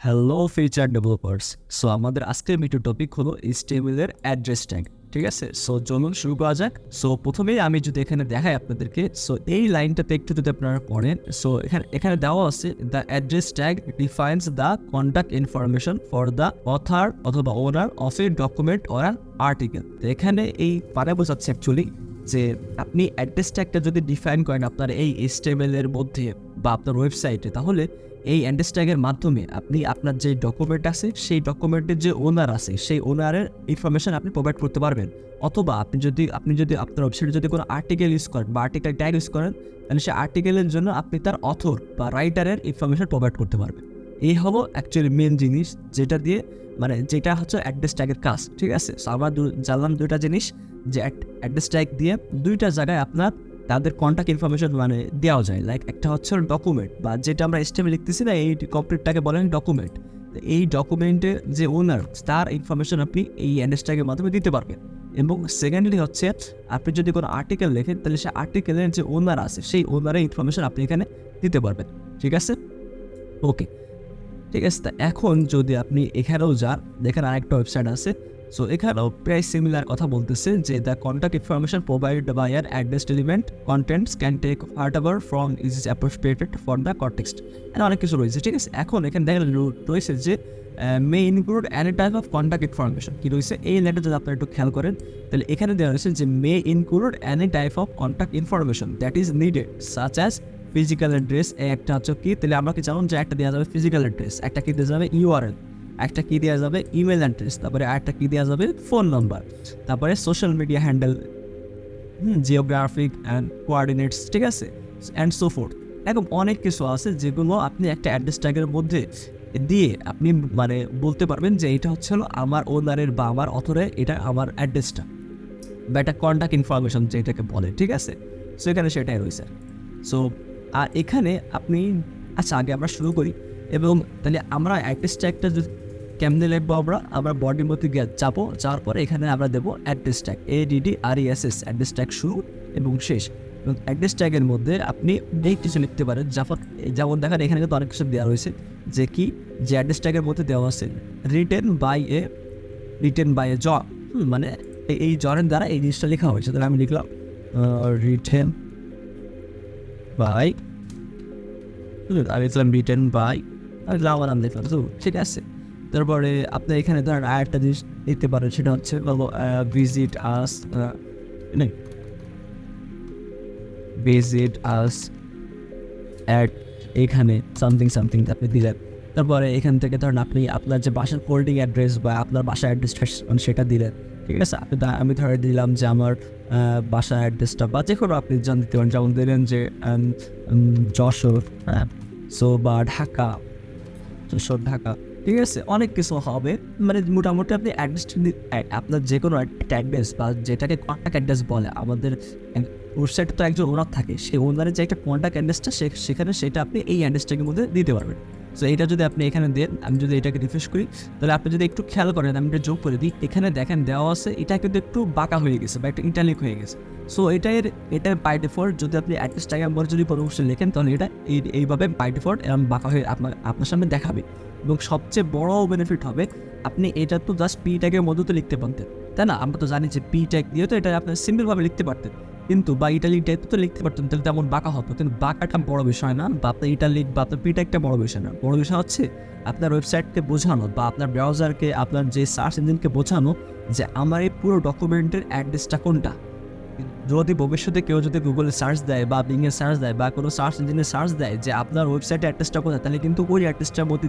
Hello feature developers. So আমাদের আজকের me too topic হলো HTML এর অ্যাড্রেস ট্যাগ। ঠিক আছে, সো চলুন শুরু করা যাক। সো প্রথমেই আমি যদি এখানে দেখাই আপনাদেরকে, সো এই লাইনটাতে একটু যদি আপনারা পড়েন, সো এখানে দেওয়া আছে the address tag defines the contact information for the author অথবা owner of a document or an article. তো এখানে এই পারে বোঝাচ্ছে অ্যাকচুয়ালি যে আপনি অ্যাড্রেস ট্যাগটা যদি ডিফাইন করেন আপনার এই HTML এর মধ্যে বা আপনার ওয়েবসাইটে, তাহলে এই অ্যাড্রেস ট্যাগের মাধ্যমে আপনি আপনার যে ডকুমেন্ট আছে সেই ডকুমেন্টের যে ওনার আছে সেই ওনারের ইনফরমেশন আপনি প্রোভাইড করতে পারবেন। অথবা আপনি যদি আপনার ওয়েবসাইটে যদি কোনো আর্টিকেল ইউজ করেন বা আর্টিকেল ট্যাগ ইউজ করেন, তাহলে সেই আর্টিকেলের জন্য আপনি তার অথর বা রাইটারের ইনফরমেশন প্রোভাইড করতে পারবেন। এই হলো অ্যাকচুয়ালি মেন জিনিস যেটা হচ্ছে অ্যাড্রেস ট্যাগের কাজ। ঠিক আছে, সো আমরা জানলাম দুইটা জিনিস, যে অ্যাড্রেস ট্যাগ দিয়ে দুইটা জায়গায় আপনার তাদের কন্ট্যাক্ট ইনফরমেশন দেওয়া যায়। লাইক একটা হচ্ছে ডকুমেন্ট বা যেটা আমরা HTML লিখতেছি না, এই কমপ্লিটটাকে বলেন ডকুমেন্ট। এই ডকুমেন্টের যে ওনার তার ইনফরমেশন আপনি এই অ্যাড্রেস ট্যাগের মাধ্যমে দিতে পারবেন। এবং সেকেন্ডলি হচ্ছে আপনি যদি কোনো আর্টিকেল লেখেন, তাহলে সেই আর্টিকেলের যে ওনার আছে সেই ওনারের ইনফরমেশন আপনি এখানে দিতে পারবেন। ঠিক আছে, ওকে, ঠিক আছে। তা এখন যদি আপনি এখানেও যান, দেখেন আরেকটা ওয়েবসাইট আছে, সো এখানেও প্রায় সিমিলার কথা বলতেছে যে the contact information provided by our address element contents can take whatever from is appropriated for the context, অনেক কিছু রয়েছে। ঠিক আছে, এখন এখানে দেখেন রয়েছে যে may include any type of contact information. কি রয়েছে এই লেটার, যদি আপনারা একটু খেয়াল করেন, তাহলে এখানে দেওয়া রয়েছে যে may include any type of contact information that is needed such as physical address. একটা হচ্ছে কি, তাহলে আমরা কি জানুন যে একটা দেওয়া যাবে ফিজিক্যাল অ্যাড্রেস, একটা কি দেওয়া যাবে URL, একটা কি দেওয়া যাবে ইমেল অ্যাড্রেস, তারপরে আরেকটা কি দেওয়া যাবে ফোন নাম্বার, তারপরে social media handle, geographic and coordinates. ঠিক আছে, অ্যান্ড সো ফোর্থ। এরকম অনেক কিছু আছে যেগুলো আপনি একটা অ্যাড্রেস ট্যাগের মধ্যে দিয়ে আপনি বলতে পারবেন যে এটা হচ্ছে আমার ওনারের বা আমার অথরে, এটা আমার অ্যাড্রেসটা বা একটা কন্ট্যাক্ট ইনফরমেশন যেটাকে বলে। ঠিক আছে, সো এখানে সেটাই রয়েছে। সো আর এখানে আপনি, আচ্ছা আগে আমরা শুরু করি। এবং তাহলে আমরা অ্যাড্রেস ট্যাগটা যদি কেমনে লিখবো, আমরা বডির মধ্যে যাবো, যাওয়ার পরে এখানে আমরা দেবো address tag, ADDRESS, address tag শুরু এবং শেষ। এবং অ্যাড্রেস ট্যাগের মধ্যে আপনি এই কিছু লিখতে পারেন, যেমন দেখেন এখানে কিন্তু অনেক কিছু দেওয়া রয়েছে, যে কি যে অ্যাড্রেস ট্যাগের মধ্যে দেওয়া আছে রিটেন বাই এ জন, এই জনের দ্বারা এই জিনিসটা লেখা হয়েছে। তাহলে আমি লিখলাম রিটেন বাই, আমি লিখলাম রিটেন বাই, আমি আমার নাম লিখলাম। তো ঠিক আছে, তারপরে আপনি এখানে ধরেন আরেকটা জিনিস লিখতে পারেন, সেটা হচ্ছে ভিজিট আস অ্যাট এখানে সামথিং আপনি দিলেন। তারপরে এখান থেকে ধরেন আপনি আপনার যে বাসার হোল্ডিং অ্যাড্রেস বা আপনার বাসার অ্যাড্রেসটা সেটা দিলেন। ঠিক আছে, আমি ধরে দিলাম যে আমার বাসার অ্যাড্রেসটা বা যে কোনো আপনি দিতে পারেন, যেমন দিলেন যে যশোর, সো বা ঢাকা, ঢাকা। ঠিক আছে, অনেক কিছু হবে, মোটামুটি আপনি অ্যাড্রেসটা আপনার যে কোনো একটা অ্যাড্রেস বা যেটাকে কন্ট্যাক্ট অ্যাড্রেস বলে, আমাদের ওয়েবসাইটে তো একজন ওনার থাকে, সেই ওনারের যে একটা কন্ট্যাক্ট অ্যাড্রেসটা সেখানে সেটা আপনি এই অ্যাড্রেসটার মধ্যে দিতে পারবেন। সো এইটা যদি আপনি এখানে দেন, আমি যদি এটাকে রিফ্রেশ করি, তাহলে আপনি যদি একটু খেয়াল করেন, আমি এটা যোগ করে দিই, এখানে দেখেন দেওয়া আছে এটা কিন্তু একটু বাঁকা হয়ে গেছে বা একটু ইটালিক হয়ে গেছে। সো এটা বাই ডিফল্ট যদি আপনি অ্যাড্রেস ট্যাগ যদি পরবর্তী লেখেন, তাহলে এটা এইভাবে বাই ডিফল্ট এরকম বাঁকা হয়ে আপনার সামনে দেখাবে। এবং সবচেয়ে বড় বেনিফিট হবে, আপনি এটা তো জাস্ট পি ট্যাগের মধ্যে তো লিখতে পারতেন, তাই না? আমরা তো জানি যে পি ট্যাগ দিয়ে তো এটা আপনি সিম্পলভাবে লিখতে পারতেন, কিন্তু বা ইটালিক ট্যাগ তো লিখতে পারতেন, তাহলে তেমন বাঁকা হতো। কিন্তু বাঁকাটা বড় বিষয় না, বা আপনার ইটালিক বা আপনার পি ট্যাগটা বড় বিষয় না। বড় বিষয় হচ্ছে আপনার ওয়েবসাইটকে বোঝানো বা আপনার ব্রাউজারকে, আপনার যে সার্চ ইঞ্জিনকে বোঝানো যে আমার এই পুরো ডকুমেন্টের অ্যাড্রেসটা কোনটা। যদি ভবিষ্যতে কেউ যদি গুগলে সার্চ দেয় বা বিংয়ে সার্চ দেয় বা কোনো সার্চ ইঞ্জিনে সার্চ দেয় যে আপনার ওয়েবসাইটে অ্যাড্রেসটা কোথায়, তাহলে কিন্তু ওই অ্যাড্রেসটার মধ্যে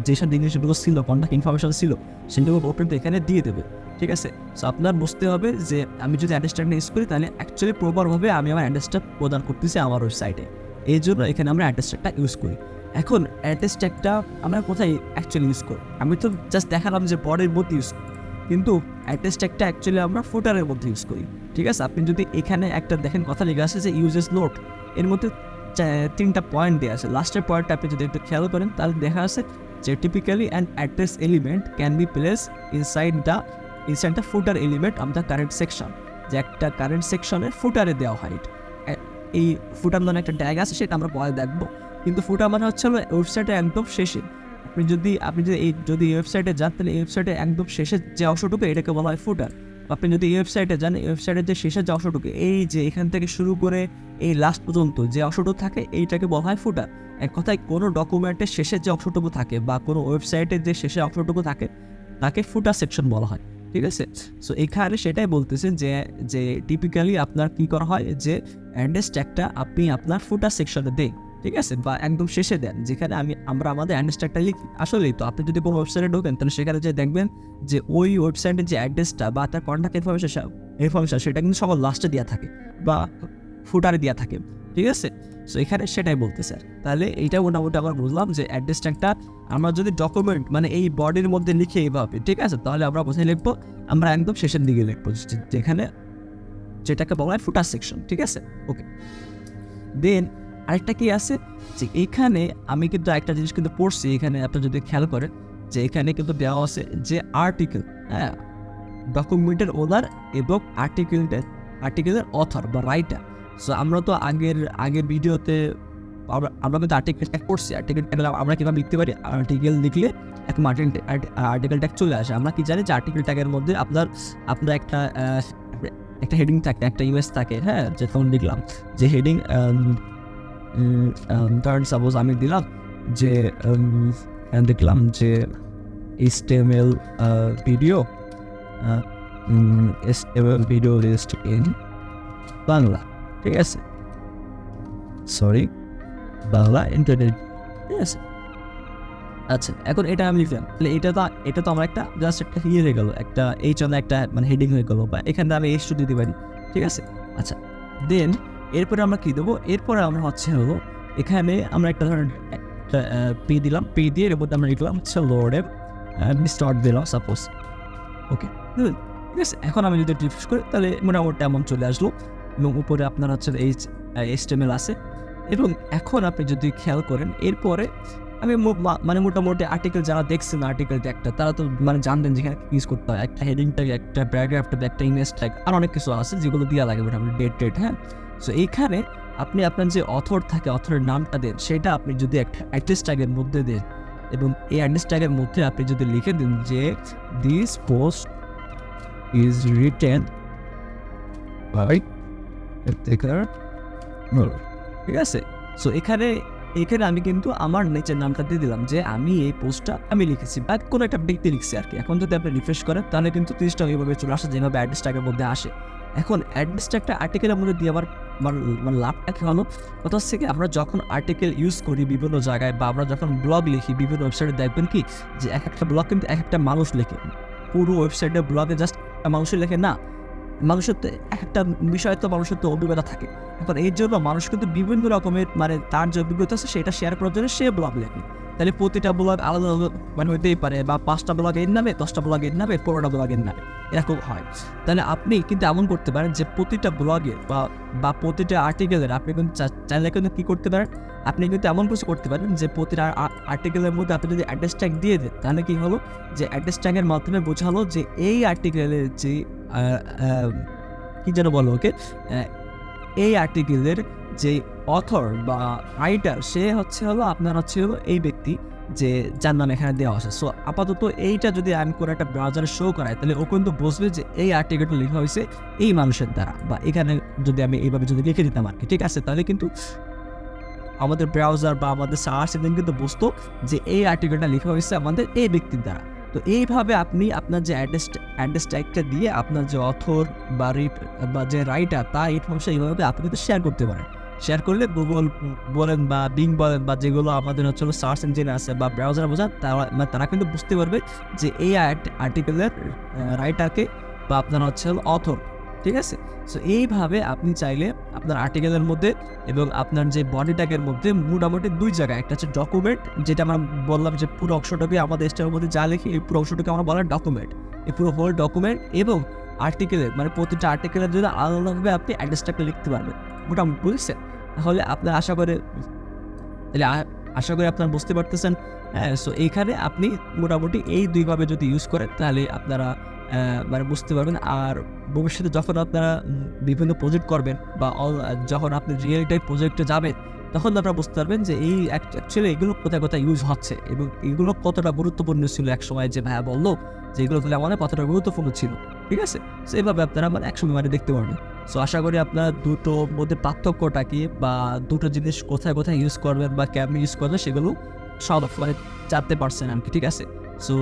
যেসব জিনিসগুলো ছিল, কন্ট্যাক্ট ইনফরমেশন ছিল, সেগুলো ওপেন এখানে দিয়ে দেবে। ঠিক আছে, সো আপনার বুঝতে হবে যে আমি যদি অ্যাড্রেসটা ইউজ করি, তাহলে অ্যাকচুয়ালি প্রপারভাবে আমি আমার অ্যাড্রেসটা প্রদান করতেছি আমার ওয়েবসাইটে। এই জন্য এখানে আমরা অ্যাড্রেস ট্যাগটা ইউজ করি। এখন অ্যাড্রেস ট্যাগটা আমরা কোথায় অ্যাকচুয়ালি ইউজ করি? আমি তো জাস্ট দেখালাম যে বডির মধ্যে ইউজ করি, কিন্তু অ্যাড্রেস ট্যাগটা অ্যাকচুয়ালি আমরা ফুটারের মধ্যে ইউজ করি। ঠিক আছে, আপনি যদি এখানে একটা দেখেন কথা লেখা আছে যে ইউজেস নোট, এর মধ্যে 3টা পয়েন্ট দেওয়া আছে। লাস্টের পয়েন্টটা আপনি যদি একটু খেয়াল করেন, তাহলে দেখা আছে যে typically an address element can be place inside the footer element of the current section, যে একটা কারেন্ট সেকশনের ফুটারে দেওয়া হয়। এই ফুটার নামে একটা ট্যাগ আছে, সেটা আমরা পরে দেখবো। কিন্তু ফুটার হচ্ছে ওয়েবসাইটের একদম শেষে, আপনি যদি এই ওয়েবসাইটে যান, তাহলে এই ওয়েবসাইটে একদম শেষের যে অংশটুকু এটাকে বলা হয় ফুটার। আপনি যদি এই ওয়েবসাইটে যান, এই ওয়েবসাইটের যে শেষের যে অংশটুকু, এই যে এখান থেকে শুরু করে এই লাস্ট পর্যন্ত যে অংশটুকু থাকে এইটাকে বলা হয় ফুটার। এক কথায় কোনো ডকুমেন্টের শেষের যে অংশটুকু থাকে বা কোনো ওয়েবসাইটের যে শেষের অংশটুকু থাকে তাকে ফুটার সেকশন বলা হয়, ঠিক আছে। সো এখানে সেটাই বলতেছেন যে টিপিক্যালি আপনার কী করা হয়, যে অ্যাড্রেস ট্যাগটা আপনি আপনার ফুটার সেকশনে দেন, ঠিক আছে, বা একদম শেষে দেন, যেখানে আমরা আমাদের অ্যাড্রেস ট্যাগটা লিখি। আসলেই তো আপনি যদি কোনো ওয়েবসাইটে ঢোকেন, তাহলে সেখানে যে দেখবেন যে ওই ওয়েবসাইটের যে অ্যাড্রেসটা বা তার কন্ট্যাক্ট ইনফরমেশন সেটা কিন্তু সবার লাস্টে দেওয়া থাকে বা ফুটারে দেওয়া থাকে, ঠিক আছে। সো এখানে সেটাই বলতে স্যার। তাহলে এইটা মোটামুটি আমরা বুঝলাম যে অ্যাড্রেস ট্যাগটা আমরা যদি ডকুমেন্ট মানে এই বডির মধ্যে লিখে এইভাবে, ঠিক আছে, তাহলে আমরা কোথায় লিখবো, আমরা একদম শেষের দিকে লিখবো, যেখানে যেটাকে বলা হয় ফুটার সেকশন, ঠিক আছে। ওকে, দেন আরেকটা কি আছে, যে এখানে আমি কিন্তু একটা জিনিস কিন্তু পড়ছি, এখানে আপনি যদি খেয়াল করেন যে এখানে কিন্তু দেওয়া আছে যে আর্টিকেল, হ্যাঁ, ডকুমেন্টের ওনার এবং আর্টিকেলের অথর বা রাইটার। সো আমরা তো আগের ভিডিওতে আমরা কিন্তু আর্টিকেল ট্যাগ করছি। আর্টিকেল ট্যাগ আমরা কীভাবে লিখতে পারি, আর্টিকেল লিখলে এখন আর্টিকেল ট্যাগ চলে আসে। আমরা কি জানি যে আর্টিকেল ট্যাগের মধ্যে আপনার একটা হেডিং থাকে, একটা ইমেজ থাকে, হ্যাঁ, যে তখন লিখলাম যে হেডিং, ধরেন সাপোজ আমি দিলাম যে দেখলাম যে HTML video list in Bangla, ঠিক আছে, সরি, বাংলা ইন্টারনেট, ঠিক আছে। আচ্ছা, এখন এটা আমি লিখলাম, তাহলে এটা তো আমার একটা জাস্ট একটা হয়ে গেল, একটা একটা মানে হেডিং হয়ে গেলো, বা এখানে আমি H2 দিতে পারি, ঠিক আছে। আচ্ছা, দেন এরপরে আমরা কী দেবো, এরপরে আমরা হলো এখানে আমরা একটা ধরনের একটা পি দিলাম, পি দিয়ে এর মধ্যে আমরা লিখলাম লোডে স্টার্ট দিলাম সাপোজ, ওকে, ঠিক আছে। এখন আমি যদি রিফ্রেশ করি, তাহলে মোটামুটি এমন চলে আসলো, এবং উপরে আপনার HTML আছে। এবং এখন আপনি যদি খেয়াল করেন, এরপরে আমি মানে মোটামুটি আর্টিকেল যারা দেখছেন আর্টিকেল ট্যাগটা, তারা তো মানে জানতেন যেখানে ইউজ করতে হয়, একটা হেডিং ট্যাগ, একটা প্যারাগ্রাফ ট্যাগ, একটা ইমেজ ট্যাগ, আর অনেক কিছু আছে যেগুলো দেওয়া লাগে মোটামুটি ডেট, হ্যাঁ। সো এইখানে আপনি আপনার যে অথর থাকে, অথরের নামটা দেন, সেটা আপনি যদি একটা অ্যাড্রেস ট্যাগের মধ্যে দেন, এবং এই অ্যাড্রেস ট্যাগের মধ্যে আপনি যদি লিখে দিন যে this post is written by, ঠিক আছে। সো এখানে আমি কিন্তু আমার নিচের নামটা দিয়ে দিলাম যে আমি এই পোস্টটা আমি লিখেছি বা কোনো একটা ব্যক্তি লিখছি আর কি। এখন যদি আপনি রিফ্রেশ করেন, তাহলে কিন্তু 30টা এইভাবে চলে আসে, যেভাবে অ্যাড্রেস ট্যাগের মধ্যে আসে। এখন অ্যাড্রেস ট্যাগটা আর্টিকেলের মধ্যে দিয়ে আবার মানে লাভটা কি হলো, কথা হচ্ছে কি, আমরা যখন আর্টিকেল ইউজ করি বিভিন্ন জায়গায়, বা আমরা যখন ব্লগ লিখি বিভিন্ন ওয়েবসাইটে, দেখবেন কি যে এক একটা ব্লগ কিন্তু এক একটা মানুষ লেখে, পুরো ওয়েবসাইটে ব্লগে জাস্ট একটা মানুষই লেখে না, মানুষের তো একটা বিষয় তো মানুষের তো অভিজ্ঞতা থাকে। এখন এই জন্য মানুষ কিন্তু বিভিন্ন রকমের মানে তার যে অভিজ্ঞতা আছে সেটা শেয়ার করার জন্য সে ব্লগ লেখে। তাহলে প্রতিটা ব্লগ আলাদা আলাদা মানে হইতেই পারে, বা 5টা ব্লগ এর নামে, 10টা ব্লগ এর নামে, 15টা ব্লগ এর নামে, এরকম হয়। তাহলে আপনি কিন্তু এমন করতে পারেন যে প্রতিটা ব্লগের বা প্রতিটা আর্টিকেলের আপনি কিন্তু চাইলে কিন্তু কী করতে পারেন, আপনি কিন্তু এমন কিছু করতে পারেন যে প্রতিটা আর্টিকেলের মধ্যে আপনি যদি অ্যাড্রেস ট্যাগ দিয়ে দেন, তাহলে কী হলো, যে অ্যাড্রেস ট্যাগের মাধ্যমে বোঝালো যে এই আর্টিকেলের যে কি যেন বলো ওকে, এই আর্টিকেলের যে অথর বা রাইটার, সে হলো আপনার এই ব্যক্তি যে যার নাম এখানে দেওয়া আছে। সো আপাতত এইটা যদি আমি কোনো একটা ব্রাউজারে শো করাই, তাহলে ও কিন্তু বুঝবে যে এই আর্টিকেলটা লেখা হয়েছে এই মানুষের দ্বারা, বা এখানে যদি আমি এইভাবে যদি লিখে দিতাম আর কি, ঠিক আছে, তাহলে কিন্তু আমাদের ব্রাউজার বা আমাদের সার্চ ইঞ্জিন কিন্তু বুঝতো যে এই আর্টিকেলটা লেখা হয়েছে আমাদের এই ব্যক্তির দ্বারা। তো এইভাবে আপনি আপনার যে অ্যাড্রেস ট্যাগটা দিয়ে আপনার যে অথর বা যে রাইটার, তার ইনফরমেশন এইভাবে আপনি কিন্তু শেয়ার করতে পারেন। শেয়ার করলে গুগল বলেন বা বিং বলেন বা যেগুলো আমাদের সার্চ ইঞ্জিন আছে বা ব্রাউজার বোঝান, তারা কিন্তু বুঝতে পারবে যে এই আর্টিকেলের রাইটারকে বা আপনার অথর, ঠিক আছে। সো এইভাবে আপনি চাইলে আপনার আর্টিকেলের মধ্যে এবং আপনার যে বডি ট্যাগের মধ্যে মোটামুটি 2 জায়গায়, একটা হচ্ছে ডকুমেন্ট, যেটা আমরা বললাম যে পুরো অংশটাকে আমাদের স্টাইলের মধ্যে যা লিখি এই পুরো অংশটাকে আমরা বলা ডকুমেন্ট, এই পুরো হোল ডকুমেন্ট, এবং আর্টিকেলের মানে প্রতিটা আর্টিকেলের জন্য আলাদাভাবে আপনি অ্যাড্রেস ট্যাগটা লিখতে পারবেন মোটামুটি, বুঝছেন। তাহলে আপনার আশা করি আপনারা বুঝতে পারতেছেন। হ্যাঁ, সো এইখানে আপনি মোটামুটি এই 2ভাবে যদি ইউজ করেন, তাহলে আপনারা মানে বুঝতে পারবেন। আর ভবিষ্যতে যখন আপনারা বিভিন্ন প্রজেক্ট করবেন বা যখন আপনি রিয়েল টাইম প্রজেক্টে যাবেন, তখন আপনারা বুঝতে পারবেন যে এই অ্যাকচুয়ালি এগুলো কোথায় কোথায় ইউজ হচ্ছে এবং এগুলো কতটা গুরুত্বপূর্ণ ছিল এক সময়, যে ভাইয়া বললো যে এগুলো তাহলে আমাদের কতটা গুরুত্বপূর্ণ ছিল। ঠিক আছে, সো এইভাবে আপনারা মানে একসময় মানে দেখতে পারবেন। সো আশা করি আপনারা দুটোর মধ্যে পার্থক্যটা কি বা দুটো জিনিস কোথায় কোথায় ইউজ করবেন বা কেমন ইউজ করবেন সেগুলো সব মানে জানতে পারছেন আর কি। ঠিক আছে, সো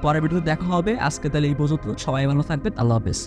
পরের ভিডিওতে দেখা হবে। আজকে তাহলে এই পর্যন্ত, সবাই ভালো থাকবেন, আল্লাহ হাফেজ।